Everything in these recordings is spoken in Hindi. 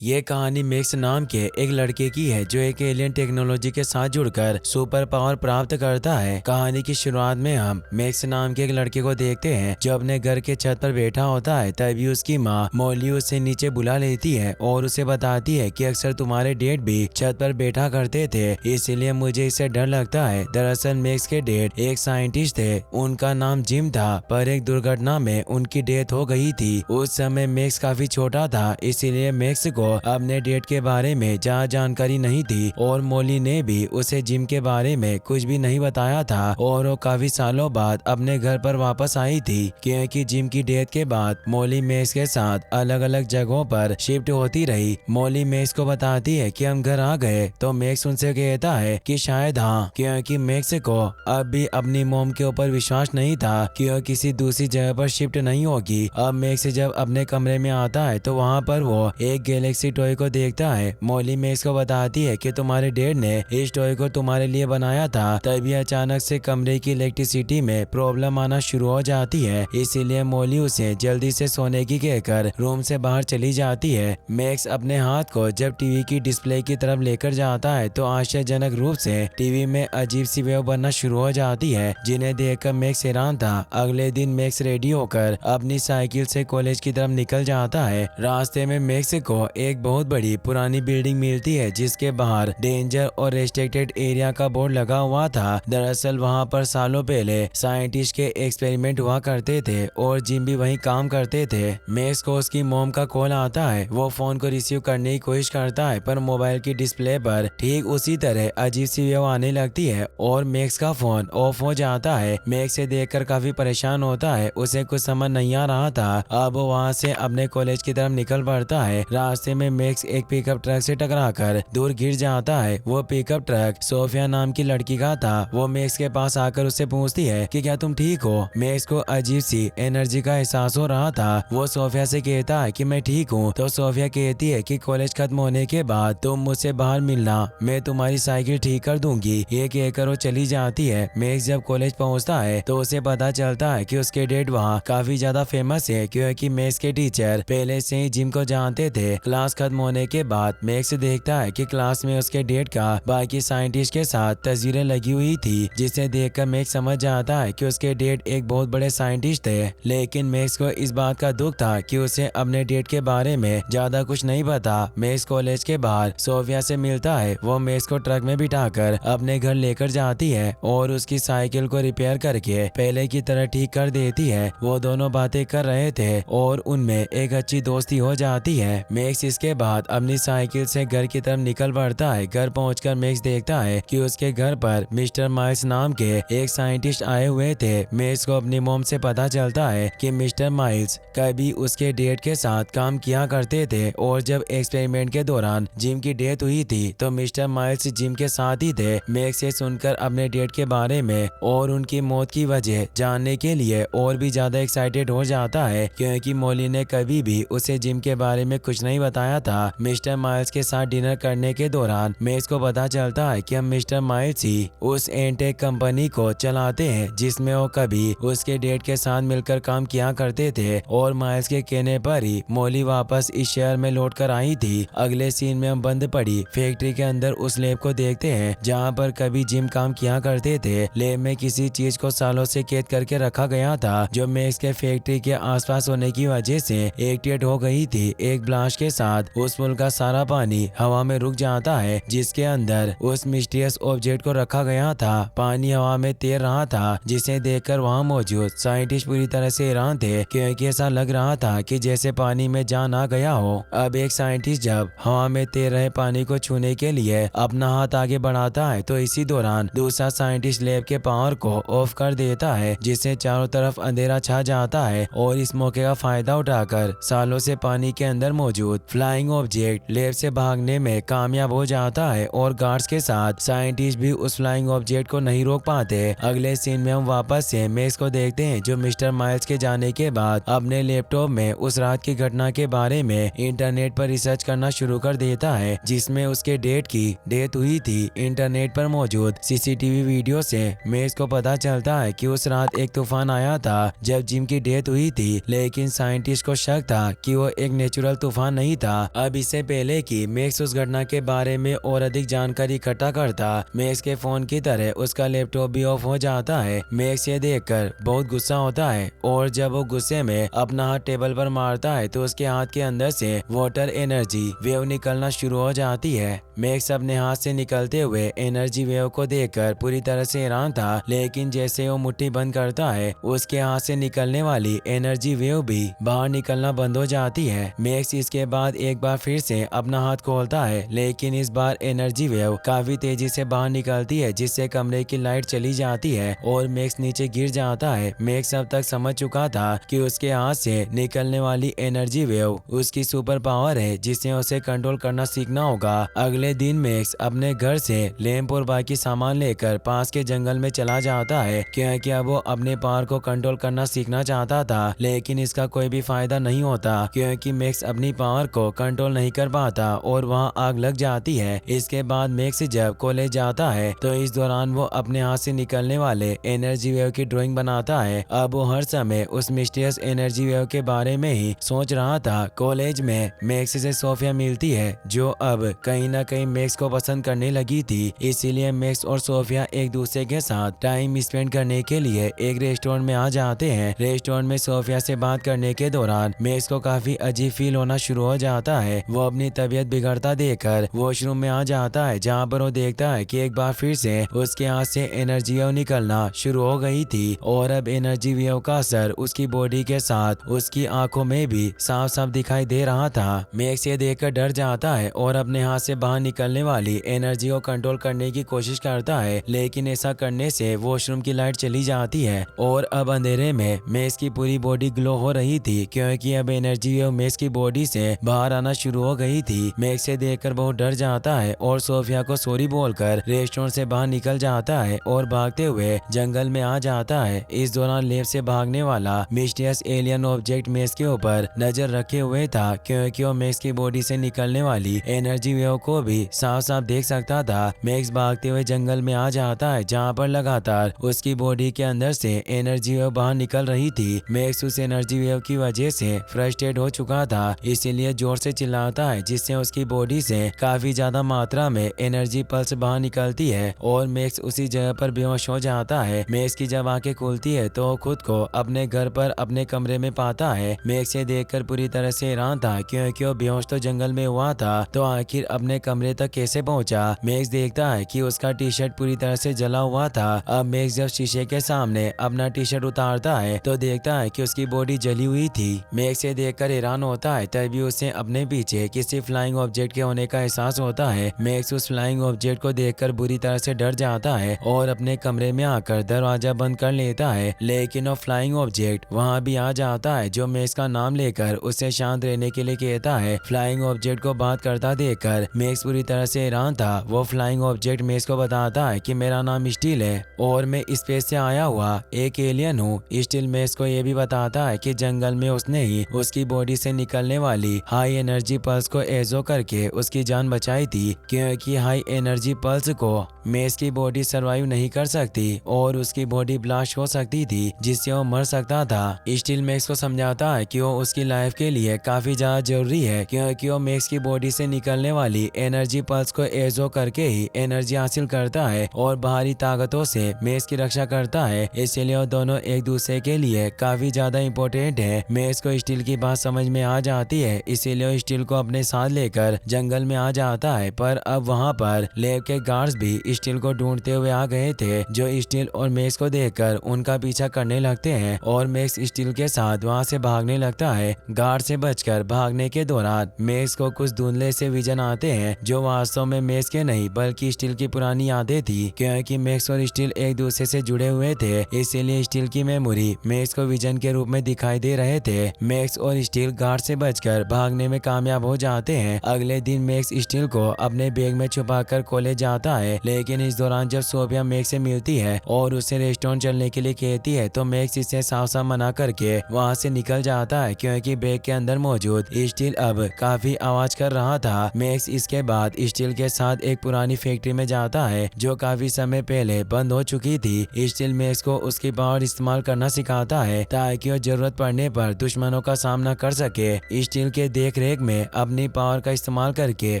ये कहानी मैक्स नाम के एक लड़के की है जो एक एलियन टेक्नोलॉजी के साथ जुड़कर सुपर पावर प्राप्त करता है। कहानी की शुरुआत में हम मैक्स नाम के एक लड़के को देखते हैं जो अपने घर के छत पर बैठा होता है। तभी उसकी माँ मॉली उसे नीचे बुला लेती है और उसे बताती है कि अक्सर तुम्हारे डैड भी छत पर बैठा करते थे, इसीलिए मुझे इससे डर लगता है। दरअसल मैक्स के डैड एक साइंटिस्ट थे, उनका नाम जिम था, पर एक दुर्घटना में उनकी डेथ हो गई थी। उस समय मैक्स काफी छोटा था, इसीलिए मैक्स को अपने डेट के बारे में ज्यादा जानकारी नहीं थी और मॉली ने भी उसे जिम के बारे में कुछ भी नहीं बताया था। और वो काफी सालों बाद अपने घर पर वापस आई थी क्योंकि जिम की डेथ के बाद मॉली मैक्स के साथ अलग अलग जगहों पर शिफ्ट होती रही। मॉली मैक्स को बताती है कि हम घर आ गए, तो मैक्स उनसे कहता है कि शायद हाँ, क्योंकि मैक्स को अब भी अपनी मोम के ऊपर विश्वास नहीं था कि वह किसी दूसरी जगह पर शिफ्ट नहीं होगी। अब मैक्स जब अपने कमरे में आता है तो वहाँ पर वो एक गैलेक्सी टॉय को देखता है। मॉली मैक्स को बताती है कि तुम्हारे डैड ने इस टॉय को तुम्हारे लिए बनाया था। तभी अचानक से कमरे की इलेक्ट्रिसिटी में प्रॉब्लम आना शुरू हो जाती है, इसीलिए मॉली उसे जल्दी से सोने की कहकर रूम से बाहर चली जाती है। मैक्स अपने हाथ को जब टीवी की डिस्प्ले की तरफ लेकर जाता है तो आश्चर्यजनक रूप से टीवी में अजीब सी वेव बनना शुरू हो जाती है, जिन्हें देखकर मैक्स हैरान था। अगले दिन मैक्स रेडी होकर अपनी साइकिल से कॉलेज की तरफ निकल जाता है। रास्ते में मैक्स को एक बहुत बड़ी पुरानी बिल्डिंग मिलती है जिसके बाहर डेंजर और रेस्ट्रिक्टेड एरिया का बोर्ड लगा हुआ था। दरअसल वहां पर सालों पहले साइंटिस्ट के एक्सपेरिमेंट हुआ करते थे और जिम भी वहीं काम करते थे। मैक्स को उसकी मॉम का कॉल आता है। वो फोन को रिसीव करने की कोशिश करता है, पर मोबाइल की डिस्प्ले पर ठीक उसी तरह अजीब सी वेव आने लगती है और मैक्स का फोन ऑफ हो जाता है। मैक्स से देखकर काफी परेशान होता है, उसे कुछ समझ नहीं आ रहा था। अब वो वहाँ से अपने कॉलेज की तरफ निकल पड़ता है। रास्ते में मैक्स एक पिकअप ट्रक से टकराकर दूर गिर जाता है। वो पिकअप ट्रक सोफिया नाम की लड़की का था। वो मैक्स के पास आकर उससे पूछती है कि क्या तुम ठीक हो। मैक्स को अजीब सी एनर्जी का एहसास हो रहा था। वो सोफिया से कहता है कि मैं ठीक हूँ, तो सोफिया कहती है कि कॉलेज खत्म होने के बाद तुम मुझसे बाहर मिलना, मैं तुम्हारी साइकिल ठीक कर दूंगी। ये कहकर वो चली जाती है। मैक्स जब कॉलेज पहुँचता है तो उसे पता चलता है कि उसके डैड वहाँ काफी ज्यादा फेमस है, क्योंकि मैक्स के टीचर पहले से ही जिम को जानते थे। क्लास खत्म होने के बाद मैक्स देखता है कि क्लास में उसके डैड का बाकी साइंटिस्ट के साथ तस्वीरें लगी हुई थी, जिसे देखकर मैक्स समझ जाता है कि उसके डैड एक बहुत बड़े साइंटिस्ट थे। लेकिन मैक्स को इस बात का दुख था कि उसे अपने डैड के बारे में ज्यादा कुछ नहीं पता। मैक्स कॉलेज के बाहर सोफिया से मिलता है। वो मैक्स को ट्रक में बिठाकर अपने घर लेकर जाती है और उसकी साइकिल को रिपेयर करके पहले की तरह ठीक कर देती है। वो दोनों बातें कर रहे थे और उनमें एक अच्छी दोस्ती हो जाती है। मैक्स इसके बाद अपनी साइकिल से घर की तरफ निकल पड़ता है। घर पहुंचकर मैक्स देखता है कि उसके घर पर मिस्टर माइल्स नाम के एक साइंटिस्ट आए हुए थे। मैक्स को अपनी मॉम से पता चलता है कि मिस्टर माइल्स कभी उसके डैड के साथ काम किया करते थे और जब एक्सपेरिमेंट के दौरान जिम की डेथ हुई थी तो मिस्टर माइल्स जिम के साथ ही थे। मैक्स ये सुनकर अपने डैड के बारे में और उनकी मौत की वजह जानने के लिए और भी ज्यादा एक्साइटेड हो जाता है, क्योंकि मॉली ने कभी भी उसे जिम के बारे में कुछ नहीं बताया था। मिस्टर माइल्स के साथ डिनर करने के दौरान मैक्स को पता चलता है कि हम मिस्टर माइल्स ही उस एंटेक कंपनी को चलाते हैं जिसमें वो कभी उसके डैड के साथ मिलकर काम किया करते थे और माइल्स के कहने पर ही मॉली वापस इस शहर में लौट कर आई थी। अगले सीन में हम बंद पड़ी फैक्ट्री के अंदर उस लैब को देखते हैं जहाँ पर कभी जिम काम किया करते थे। लैब में किसी चीज को सालों से कैद करके रखा गया था जो मैक्स के फैक्ट्री के आसपास होने की वजह से एक्टिवेट हो गई थी। एक ब्लास्ट के साथ उस पुल का सारा पानी हवा में रुक जाता है जिसके अंदर उस मिस्टीरियस ऑब्जेक्ट को रखा गया था। पानी हवा में तैर रहा था, जिसे देखकर वहां मौजूद साइंटिस्ट पूरी तरह से हैरान थे, क्योंकि ऐसा लग रहा था कि जैसे पानी में जान आ गया हो। अब एक साइंटिस्ट जब हवा में तैर रहे पानी को छूने के लिए अपना हाथ आगे बढ़ाता है तो इसी दौरान दूसरा साइंटिस्ट लैब के पावर को ऑफ कर देता है, जिससे चारों तरफ अंधेरा छा जाता है। और इस मौके का फायदा उठाकर सालों से पानी के अंदर मौजूद फ्लाइंग ऑब्जेक्ट लैब से भागने में कामयाब हो जाता है और गार्ड्स के साथ साइंटिस्ट भी उस फ्लाइंग ऑब्जेक्ट को नहीं रोक पाते। अगले सीन में हम वापस से मैक्स को देखते हैं जो मिस्टर माइल्स के जाने के बाद अपने लैपटॉप में उस रात की घटना के बारे में इंटरनेट पर रिसर्च करना शुरू कर देता है जिसमें उसके डैड की डेथ हुई थी। इंटरनेट पर मौजूद सीसीटीवी वीडियो से मैक्स को पता चलता है कि उस रात एक तूफान आया था जब जिम की डेथ हुई थी, लेकिन साइंटिस्ट को शक था कि वो एक नेचुरल तूफान नहीं था था। अब इससे पहले कि मैक्स उस घटना के बारे में और अधिक जानकारी इकट्ठा करता, मैक्स के फोन की तरह उसका लैपटॉप भी ऑफ हो जाता है। मैक्स ये देखकर बहुत गुस्सा होता है और जब वो गुस्से में अपना हाथ टेबल पर मारता है तो उसके हाथ के अंदर से वाटर एनर्जी वेव निकलना शुरू हो जाती है। मैक्स अपने हाथ से निकलते हुए एनर्जी वेव को देखकर पूरी तरह से हैरान था, लेकिन जैसे वो मुट्ठी बंद करता है उसके हाथ से निकलने वाली एनर्जी वेव भी बाहर निकलना बंद हो जाती है। मैक्स इसके बाद एक बार फिर से अपना हाथ खोलता है, लेकिन इस बार एनर्जी वेव काफी तेजी से बाहर निकलती है, जिससे कमरे की लाइट चली जाती है और मैक्स नीचे गिर जाता है। मैक्स अब तक समझ चुका था कि उसके हाथ से निकलने वाली एनर्जी वेव उसकी सुपर पावर है, जिसे उसे कंट्रोल करना सीखना होगा। अगले दिन मैक्स अपने घर से लैंप और बाकी सामान लेकर पास के जंगल में चला जाता है, क्योंकि अब वो अपने पावर को कंट्रोल करना सीखना चाहता था, लेकिन इसका कोई भी फायदा नहीं होता क्योंकि मैक्स अपनी पावर को कंट्रोल नहीं कर पाता और वहाँ आग लग जाती है। इसके बाद मैक्स जब कॉलेज जाता है तो इस दौरान वो अपने हाथ से निकलने वाले एनर्जी वेव की ड्राइंग बनाता है। अब वो हर समय उस मिस्टीरियस एनर्जी वेव के बारे में ही सोच रहा था। कॉलेज में मैक्स से सोफिया मिलती है, जो अब कहीं ना कहीं मैक्स को पसंद करने लगी थी, इसीलिए मैक्स और सोफिया एक दूसरे के साथ टाइम स्पेंड करने के लिए एक रेस्टोरेंट में आ जाते हैं। रेस्टोरेंट में सोफिया से बात करने के दौरान मैक्स को काफी अजीब फील होना शुरू हो जाता है। वो अपनी तबीयत बिगड़ता देखकर वॉशरूम में आ जाता है, जहाँ पर वो देखता है कि एक बार फिर से उसके हाथ से एनर्जी वेव निकलना शुरू हो गई थी और अब एनर्जी वेव का असर उसकी बॉडी के साथ उसकी आंखों में भी साफ साफ दिखाई दे रहा था। मैक्स ये देखकर डर जाता है और अपने हाथ से बाहर निकलने वाली एनर्जी को कंट्रोल करने की कोशिश करता है, लेकिन ऐसा करने से वॉशरूम की लाइट चली जाती है और अब अंधेरे में मैक्स की पूरी बॉडी ग्लो हो रही थी, क्योंकि अब एनर्जी वेव मैक्स की बॉडी से बाहर आना शुरू हो गई थी। मैक्स से देखकर बहुत डर जाता है और सोफिया को सॉरी बोलकर रेस्टोरेंट से बाहर निकल जाता है और भागते हुए जंगल में आ जाता है। इस दौरान लैब से भागने वाला मिस्टीरियस एलियन ऑब्जेक्ट मैक्स के ऊपर नजर रखे हुए था, क्योंकि वो मैक्स की बॉडी से निकलने वाली एनर्जी वेव को भी साफ साफ देख सकता था। मैक्स भागते हुए जंगल में आ जाता है, जहाँ पर लगातार उसकी बॉडी के अंदर से एनर्जी वेव बाहर निकल रही थी। मैक्स उस एनर्जी वेव की वजह से फ्रस्ट्रेट हो चुका था, इसीलिए जोर से चिल्लाता है, जिससे उसकी बॉडी से काफी ज्यादा मात्रा में एनर्जी पल्स बाहर निकलती है और मैक्स उसी जगह पर बेहोश हो जाता है। मैक्स की जब आंखें खुलती है तो खुद को अपने घर पर अपने कमरे में पाता है। मैक्स ये देखकर पूरी तरह से हैरान था, क्योंकि वो बेहोश तो जंगल में हुआ था, तो आखिर अपने कमरे तक कैसे पहुंचा। मैक्स देखता है कि उसका टी शर्ट पूरी तरह से जला हुआ था। अब मैक्स जब शीशे के सामने अपना टी शर्ट उतारता है तो देखता है कि उसकी बॉडी जली हुई थी। मैक्स ये देखकर हैरान होता है, तभी उसे अपने पीछे किसी फ्लाइंग ऑब्जेक्ट के होने का एहसास होता है। मैक्स उस फ्लाइंग ऑब्जेक्ट को देखकर बुरी तरह से डर जाता है और अपने कमरे में आकर दरवाजा बंद कर लेता है, लेकिन वो फ्लाइंग ऑब्जेक्ट वहाँ भी आ जाता है, जो मैक्स का नाम लेकर उसे शांत रहने के लिए कहता है। फ्लाइंग ऑब्जेक्ट को बात करता देखकर मैक्स पूरी तरह से हैरान था। वो फ्लाइंग ऑब्जेक्ट मैक्स को बताता है कि मेरा नाम स्टील है और मैं स्पेस से आया हुआ एक एलियन हूँ। स्टील मैक्स को ये भी बताता है कि जंगल में उसने ही उसकी बॉडी से निकलने वाली हाई एनर्जी पल्स को एजो करके उसकी जान बचाई थी, क्योंकि हाई एनर्जी पल्स को मैक्स की बॉडी सरवाइव नहीं कर सकती और उसकी बॉडी ब्लास्ट हो सकती थी, जिससे वो मर सकता था। स्टील मैक्स को समझाता है कि वो उसकी लाइफ के लिए काफी ज्यादा जरूरी है, क्योंकि वो मैक्स की बॉडी से निकलने वाली एनर्जी पल्स को एजो करके ही एनर्जी हासिल करता है और बाहरी ताकतों से मैक्स की रक्षा करता है। इसलिए वो दोनों एक दूसरे के लिए काफी ज्यादा इम्पोर्टेंट है। मैक्स को स्टील की बात समझ में आ जाती है, इसीलिए वो स्टील को अपने साथ लेकर जंगल में आ जाता है, पर अब वहाँ पर लैब के गार्ड्स भी स्टील को ढूंढते हुए आ गए थे, जो स्टील और मैक्स को देखकर उनका पीछा करने लगते हैं और मैक्स स्टील के साथ वहाँ से भागने लगता है। गार्ड से बचकर भागने के दौरान मैक्स को कुछ धुंधले से विजन आते हैं, जो वास्तव में मैक्स के नहीं बल्कि स्टील की पुरानी यादें थी, क्योंकि मैक्स और स्टील एक दूसरे से जुड़े हुए थे, इसीलिए स्टील की मेमोरी मैक्स को विजन के रूप में दिखाई दे रहे थे। मैक्स और स्टील गार्ड से बचकर भागने में कामयाब हो जाते हैं। अगले दिन मैक्स स्टील को अपने बैग में छुपाकर कॉलेज जाता है, लेकिन इस दौरान जब सोफिया मैक्स से मिलती है और उसे रेस्टोरेंट चलने के लिए कहती है तो मैक्स इसे साफ साफ मना करके वहाँ से निकल जाता है, क्योंकि बैग के अंदर मौजूद स्टील अब काफी आवाज कर रहा था। मैक्स इसके बाद स्टील के साथ एक पुरानी फैक्ट्री में जाता है, जो काफी समय पहले बंद हो चुकी थी। स्टील मैक्स को उसकी पावर इस्तेमाल करना सिखाता है, ताकि वो जरूरत पड़ने पर दुश्मनों का सामना कर सके। स्टील के देख रेक में अपनी पावर का इस्तेमाल करके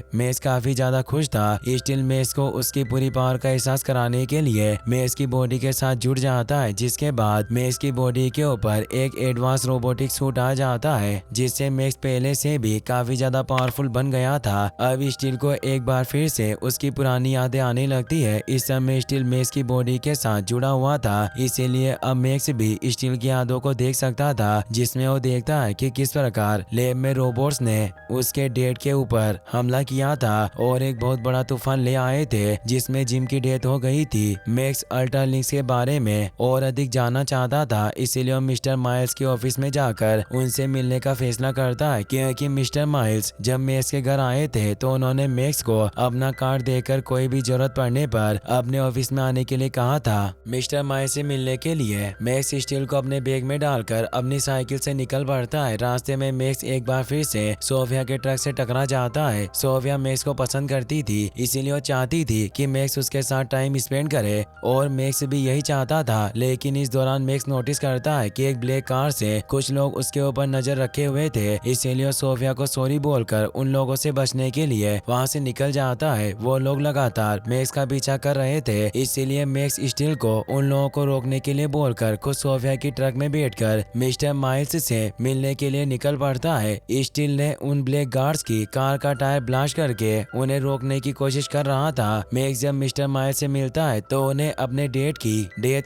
मैक्स काफी ज्यादा खुश था। स्टील मैक्स को उसकी पूरी पावर का एहसास कराने के लिए मैक्स की बॉडी के साथ जुड़ जाता है, जिसके बाद मैक्स की बॉडी के ऊपर एक एडवांस रोबोटिक सूट आ जाता है, जिससे मैक्स पहले से भी काफी ज्यादा पावरफुल बन गया था। अब स्टील को एक बार फिर से उसकी पुरानी यादें आने लगती है। इस समय स्टील मैक्स की बॉडी के साथ जुड़ा हुआ था, इसीलिए अब मैक्स भी स्टील की यादों को देख सकता था, जिसमें वो देखता है कि किस प्रकार लैब में रोबोट्स ने उसके डेड के ऊपर हमला किया था और एक बहुत बड़ा तूफान ले आए थे, जिसमें जिम की डेथ हो गई थी। मैक्स अल्ट्रालिंक्स के बारे में और अधिक जानना चाहता था, इसीलिए वो मिस्टर माइल्स के ऑफिस में जाकर उनसे मिलने का फैसला करता है, क्योंकि मिस्टर माइल्स जब मैक्स के घर आए थे तो उन्होंने मैक्स को अपना कार्ड देकर कोई भी जरूरत पड़ने पर अपने ऑफिस में आने के लिए कहा था। मिस्टर माइल्स से मिलने के लिए मैक्स स्टील को अपने बैग में डालकर अपनी साइकिल से निकल पड़ता है। रास्ते में मैक्स एक बार फिर से सोफिया के ट्रक से टकरा जाता है। सोफिया मैक्स को पसंद करती थी, इसीलिए वो चाहती थी कि मैक्स उसके साथ टाइम स्पेंड करे और मैक्स भी यही चाहता था। लेकिन इस दौरान मैक्स नोटिस करता है कि एक ब्लैक कार से कुछ लोग उसके ऊपर नजर रखे हुए थे, इसीलिए सोफिया को सॉरी बोलकर उन लोगों से बचने के लिए वहां से निकल जाता है। वो लोग लगातार मैक्स का पीछा कर रहे थे, इसीलिए मैक्स स्टील को उन लोगों को रोकने के लिए बोलकर खुद सोफिया की ट्रक में बैठकर मिस्टर माइल्स से मिलने के लिए निकल पड़ता है। स्टील ने उन ब्लैक गार्ड्स की कार का टायर ब्लास्ट करके उन्हें रोकने की कोशिश कर रहा था। मैक्स जब मिस्टर माइल्स से मिलता है तो उन्हें अपने डेट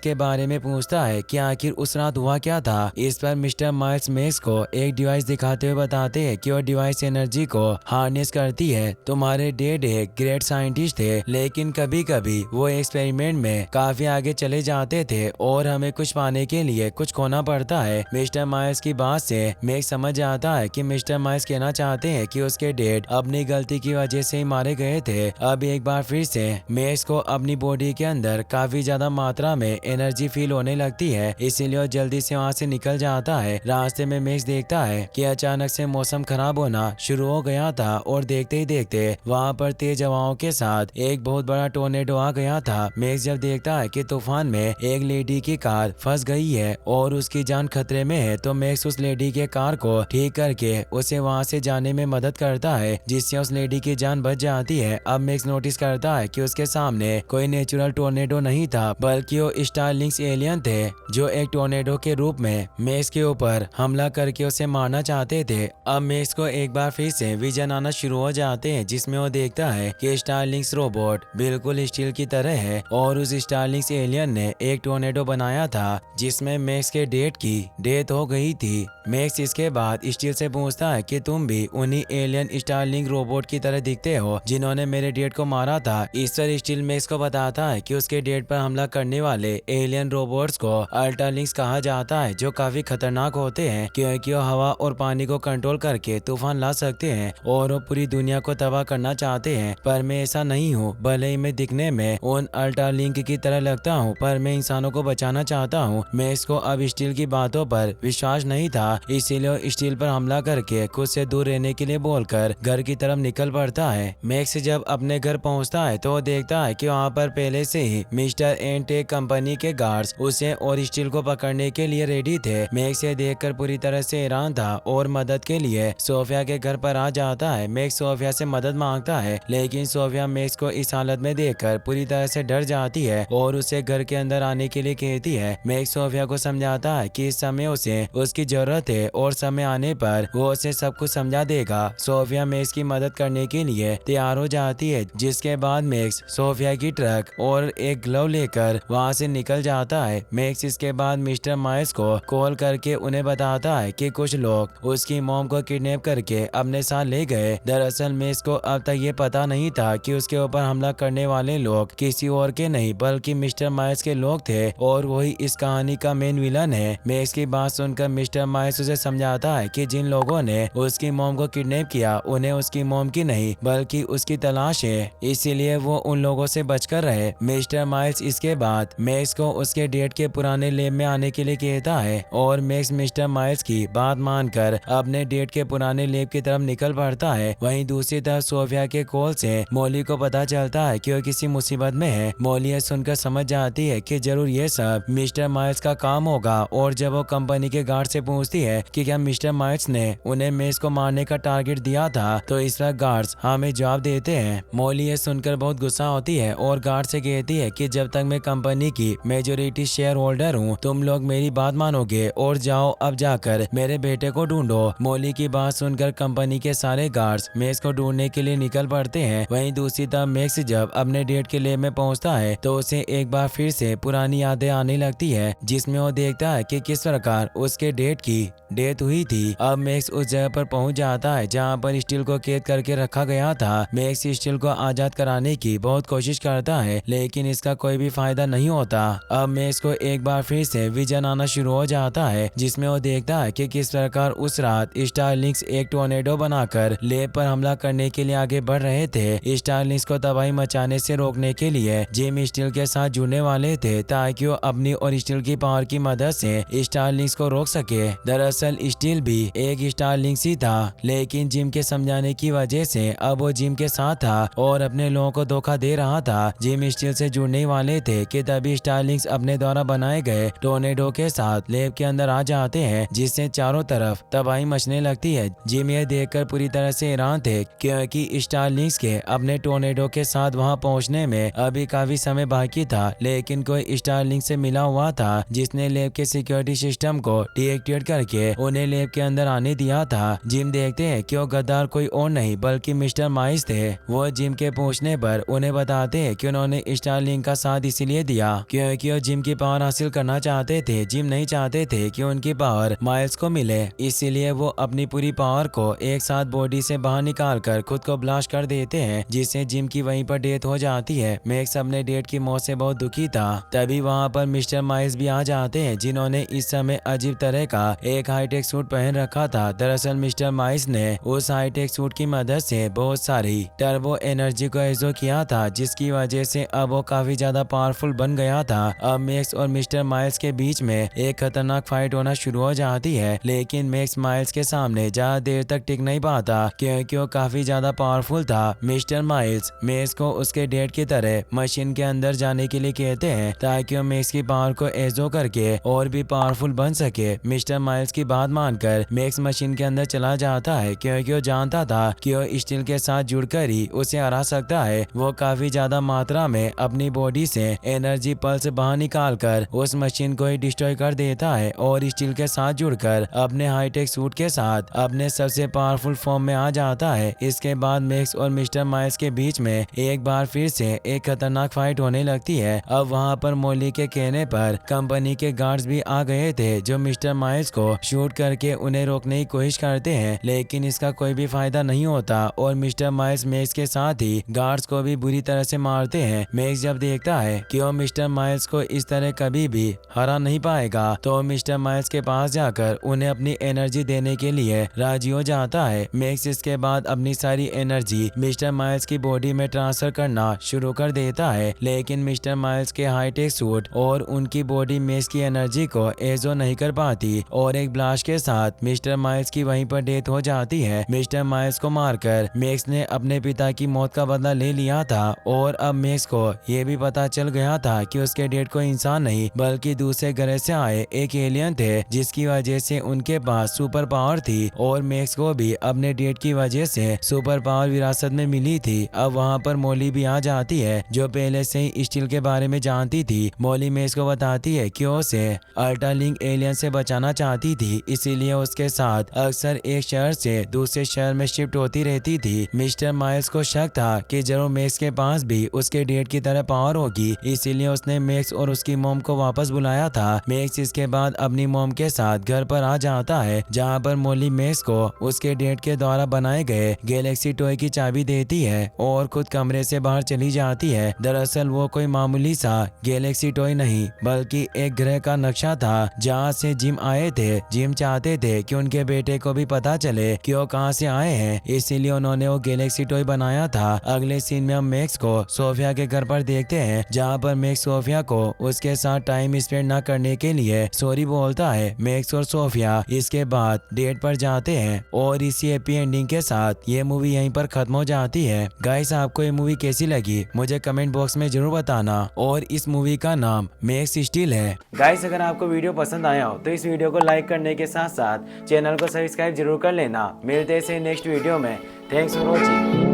के बारे में पूछता है कि आखिर उस रात हुआ क्या था। इस पर मिस्टर माइल्स मैक्स को एक डिवाइस दिखाते हुए बताते हैं कि वो डिवाइस एनर्जी को हार्नेस करती है। तुम्हारे डेड एक ग्रेट साइंटिस्ट थे, लेकिन कभी कभी वो एक्सपेरिमेंट में काफी आगे चले जाते थे और हमें कुछ पाने के लिए कुछ खोना पड़ता है। मिस्टर माइल्स की बात से मैक्स समझ आता है कि मिस्टर माइल्स कहना चाहते हैं कि उसके डेड अपनी गलती की वजह से ही मारे गए थे। अब एक बार फिर से मैक्स को अपनी बॉडी के अंदर काफी ज्यादा मात्रा में एनर्जी फील होने लगती है, इसीलिए वो जल्दी से वहाँ से निकल जाता है। रास्ते में मैक्स देखता है कि अचानक से मौसम खराब होना शुरू हो गया था और देखते ही देखते वहाँ पर तेज हवाओं के साथ एक बहुत बड़ा टोर्नेडो आ गया था। मैक्स जब देखता है कि तूफान में एक लेडी की कार फंस गई है और उसकी जान खतरे में है, तो मैक्स उस लेडी के कार को ठीक करके उसे वहाँ से जाने में मदद करता है, जिससे उस लेडी की जान बच जाती है। अब मैक्स नोटिस करता है कि उसके सामने कोई नेचुरल टोर्नेडो नहीं था, बल्कि वो स्टारलिंक्स एलियन थे, जो एक टोर्नेडो के रूप में मैक्स के ऊपर हमला करके उसे मारना चाहते थे। अब मैक्स को एक बार फिर से विजन आना शुरू हो जाते हैं, जिसमें वो देखता है कि स्टारलिंक्स रोबोट बिल्कुल स्टील की तरह है और उस स्टारलिंक्स एलियन ने एक टोर्नेडो बनाया था जिसमें मैक्स के डेड की डेथ हो गई थी। मैक्स इसके बाद स्टील से पूछता है कि तुम भी उन्हीं एलियन स्टारलिंक रोबोट की तरह दिखते हो जिन्होंने मेरे डेड को मारा था। इस पर स्टील मैक्स को बताता है कि उसके डेड पर हमला करने वाले एलियन रोबोट्स को अल्ट्रालिंक्स कहा जाता है, जो काफी खतरनाक होते हैं क्योंकि वो हवा और पानी को कंट्रोल करके तूफान ला सकते हैं और वो पूरी दुनिया को तबाह करना चाहते हैं। पर मैं ऐसा नहीं हूँ, भले ही मैं दिखने में उन अल्ट्रालिंक की तरह लगता हूँ, पर मैं इंसानों को बचाना चाहता हूँ। मैक्स को अब स्टील की बातों पर विश्वास नहीं था, इसीलिए स्टील पर हमला करके खुद से दूर रहने के लिए बोलकर घर की तरफ निकल पड़ता है। मैक्स जब अपने घर पहुंचता है तो वो देखता है कि वहाँ पर पहले से ही मिस्टर एंड टेक कंपनी के गार्ड्स उसे और स्टील को पकड़ने के लिए रेडी थे। मैक्स ये देखकर पूरी तरह से हैरान था और मदद के लिए सोफिया के घर पर आ जाता है। मैक्स सोफिया से मदद मांगता है, लेकिन सोफिया मैक्स को इस हालत में देखकर पूरी तरह से डर जाती है और उसे घर के अंदर आने के लिए कहती है। मैक्स सोफिया को समझाता है कि इस समय उसे उसकी जरूरत है और समय आने पर वो उसे सब कुछ समझा देगा। सोफिया मैक्स की मदद करने के लिए तैयार हो जाती है, जिसके बाद मैक्स सोफिया की ट्रक और एक ग्लव लेकर वहाँ से निकल जाता है। मैक्स इसके बाद मिस्टर माइल्स को कॉल करके उन्हें बताता है कि कुछ लोग उसकी मॉम को किडनैप करके अपने साथ ले गए। दरअसल मैक्स को अब तक ये पता नहीं था कि उसके ऊपर हमला करने वाले लोग किसी और के नहीं बल्कि मिस्टर माइल्स के लोग थे और वही इस कहानी का मेन विलन है। मैक्स की बात सुनकर मिस्टर माइल्स उसे समझाता है कि जिन लोगों ने उसकी मॉम को किडनैप किया उन्हें उसकी मॉम की नहीं बल्कि उसकी तलाश है, इसीलिए वो उन लोगों से बचकर रहे। मिस्टर माइल्स इसके बाद मैक्स को उसके डेड के पुराने लैब में आने के लिए कहता है और मैक्स मिस्टर माइल्स की बात मानकर अपने डेड के पुराने लैब की तरफ निकल पड़ता है। वहीं दूसरी तरफ सोफिया के कॉल से मॉली को पता चलता है कि वो किसी मुसीबत में है। मॉली ये सुनकर समझ जाती है कि जरूर ये सब मिस्टर माइल्स का काम होगा और जब वो कंपनी के गार्ड से पूछती है कि क्या मिस्टर माइल्स ने उन्हें मैक्स को मारने का टारगेट दिया था। तो इस वक्त गार्ड्स हमें जवाब देते हैं। मॉली ये सुनकर बहुत गुस्सा होती है और गार्ड से कहती है कि जब तक मैं कंपनी की मेजोरिटी शेयर होल्डर हूँ तुम लोग मेरी बात मानोगे और जाओ अब जाकर मेरे बेटे को ढूंढो। मॉली की बात सुनकर कंपनी के सारे गार्ड्स मैक्स को ढूंढने के लिए निकल पड़ते हैं। वहीं दूसरी तरफ मैक्स जब अपने डेट के लैब में पहुंचता है तो उसे एक बार फिर से पुरानी यादें आने लगती है, जिसमें वो देखता है कि किस प्रकार उसके डेट की डेथ हुई थी। अब मैक्स उस जगह पर पहुंच जाता है जहां पर स्टील को कैद करके रखा गया था। मैक्स स्टील को आजाद कराने की बहुत कोशिश करता है लेकिन इसका कोई भी फायदा नहीं होता। अब मैक्स को एक बार फिर से विजन आना शुरू हो जाता है, जिसमें वो देखता है कि किस प्रकार उस रात स्टारलिंक्स एक टोर्नेडो बनाकर लैब पर हमला करने के लिए आगे बढ़ रहे थे। स्टारलिंक्स को तबाही मचाने से रोकने के लिए जिम स्टील के साथ जुड़ने वाले थे ताकि वो अपनी और स्टील की पावर की मदद से स्टारलिंक्स को रोक सके। दरअसल स्टील भी एक स्टारलिंक्स ही था लेकिन जिम के समझाने की वजह से अब वो जिम के साथ था और अपने लोगों को धोखा दे रहा था। जिम स्टील से जुड़ने वाले थे कि तभी स्टारलिंक्स अपने द्वारा बनाए गए टोर्नेडो के साथ लैब के अंदर आ जाते हैं, जिससे चारों तरफ तबाही मचने लगती है। जिम ये देखकर पूरी तरह से हैरान थे क्योंकि स्टारलिंक्स के अपने टोर्नेडो के साथ वहां पहुंचने में अभी काफी समय बाकी था, लेकिन कोई स्टारलिंक्स से मिला हुआ था जिसने लैब के सिक्योरिटी सिस्टम को डीएक्टिवेट करके उन्हें लैब के अंदर आने दिया था। जिम देखते हैं कि वो गद्दार कोई और नहीं बल्कि मिस्टर माइल्स थे। वो जिम के पूछने पर उन्हें बताते हैं कि उन्होंने स्टारलिंक का साथ इसीलिए दिया क्योंकि वो जिम की पावर हासिल करना चाहते थे। जिम नहीं चाहते थे कि उनकी पावर माइल्स को मिले, इसीलिए वो अपनी पूरी पावर को एक साथ बॉडी से बाहर निकाल कर खुद को ब्लास्ट कर देते हैं, जिससे जिम की वहीं पर डेथ हो जाती है। मैक्स अपने डेट की मौत से बहुत दुखी था। तभी वहाँ पर मिस्टर माइल्स भी आ जाते हैं जिन्होंने इस समय अजीब तरह का एक हाईटेक सूट पहन रखा था। दरअसल मिस्टर माइल्स ने उस हाईटेक सूट की मदद से बहुत सारी टर्बो एनर्जी को एब्जॉर्ब किया था, जिसकी वजह से अब वो काफी ज्यादा पावरफुल बन गया था। अब मैक्स और मिस्टर माइल्स के बीच में एक खतरनाक फाइट होना शुरू हो जाती है, लेकिन मैक्स माइल्स के सामने ज्यादा देर तक टिक नहीं पाता क्योंकि वो काफी ज्यादा पावरफुल था। मिस्टर माइल्स मैक्स को उसके डेड की तरह मशीन के अंदर जाने के लिए कहते हैं ताकि वो मैक्स की पावर को एब्जॉर्ब करके और भी पावरफुल बन सके। मिस्टर माइल्स की बात मानकर मैक्स मशीन के अंदर चला जाता है क्योंकि वो जानता था कि वो स्टील के साथ जुड़कर ही उसे हरा सकता है। वो काफी ज्यादा मात्रा में अपनी बॉडी से एनर्जी पल्स बाहर निकाल कर उस मशीन को ही डिस्ट्रॉय कर देता है और स्टील के साथ जुड़कर अपने हाईटेक सूट के साथ अपने सबसे पावरफुल फॉर्म में आ जाता है। इसके बाद मैक्स और मिस्टर माइल्स के बीच में एक बार फिर से एक खतरनाक फाइट होने लगती है। अब वहाँ पर मॉली के कहने पर कंपनी के गार्ड्स भी आ गए थे जो मिस्टर माइल्स को शूट करके उन्हें रोकने की कोशिश करते हैं, लेकिन इसका कोई भी फायदा नहीं होता और मिस्टर माइल्स मैक्स के साथ ही गार्ड्स को भी बुरी तरह से मारते हैं। मैक्स जब देखता है कि वो मिस्टर माइल्स को इस तरह कभी भी हरा नहीं पाएगा तो मिस्टर माइल्स के पास जाकर उन्हें अपनी एनर्जी देने के लिए राजी हो जाता है। मैक्स इसके बाद अपनी सारी एनर्जी मिस्टर माइल्स की बॉडी में ट्रांसफर करना शुरू कर देता है, लेकिन मिस्टर माइल्स के हाईटेक सूट और उनकी बॉडी मैक्स की एनर्जी को एब्जॉर्ब नहीं कर पाती और एक ब्लास्ट के साथ मिस्टर माइल्स की वहीं पर डेथ हो जाती है। मिस्टर माइल्स को मारकर मैक्स ने अपने पिता की मौत का बदला ले लिया था और अब मैक्स को ये भी पता चल गया था कि उसके डेड कोई इंसान नहीं बल्कि दूसरे ग्रह से आए एक एलियन थे, जिसकी वजह से उनके पास सुपर पावर थी और मैक्स को भी अपने डेड की वजह से सुपर पावर विरासत में मिली थी। अब वहाँ पर मॉली भी आ जाती है जो पहले से ही स्टील के बारे में जानती थी। मॉली मैक्स को बताती है कि उसे अल्ट्रालिंक एलियन से बचाना चाहती थी, इसीलिए उसके साथ अक्सर एक शहर से दूसरे शहर में शिफ्ट होती रहती थी। मिस्टर माइल्स को शक था कि जरूर मैक्स के पास भी उसके डेड की तरह पावर होगी, इसीलिए उसने मैक्स और उसकी मॉम को वापस बुलाया था। मैक्स इसके बाद अपनी मॉम के साथ घर पर आ जाता है जहाँ पर मॉली मैक्स को उसके डेड के द्वारा बनाए गए गैलेक्सी टॉय की चाबी देती है और खुद कमरे से बाहर चली जाती है। दरअसल वो कोई मामूली सा गैलेक्सी टॉय नहीं बल्कि एक ग्रह का नक्शा था जहाँ से जिम आए थे। जिम चाहते थे कि उनके बेटे को भी पता चले कि वो कहाँ से आए हैं, इसीलिए उन्होंने वो गैलेक्सी टॉय बनाया था। अगले सीन में हम मैक्स को सोफिया के घर पर देखते हैं जहाँ पर मैक्स सोफिया को उसके साथ टाइम स्पेंड न करने के लिए सॉरी बोलता है। मैक्स और सोफिया इसके बाद डेट पर जाते हैं और इसी हैप्पी एंडिंग के साथ ये मूवी यहीं पर खत्म हो जाती है। गाइस आपको ये मूवी कैसी लगी मुझे कमेंट बॉक्स में जरूर बताना और इस मूवी का नाम मैक्स स्टील है। गाइस अगर आपको वीडियो पसंद आया हो तो इस वीडियो को लाइक करने के साथ साथ चैनल को सब्सक्राइब जरूर जरूर कर लेना। मिलते हैं नेक्स्ट वीडियो में। Thanks for watching.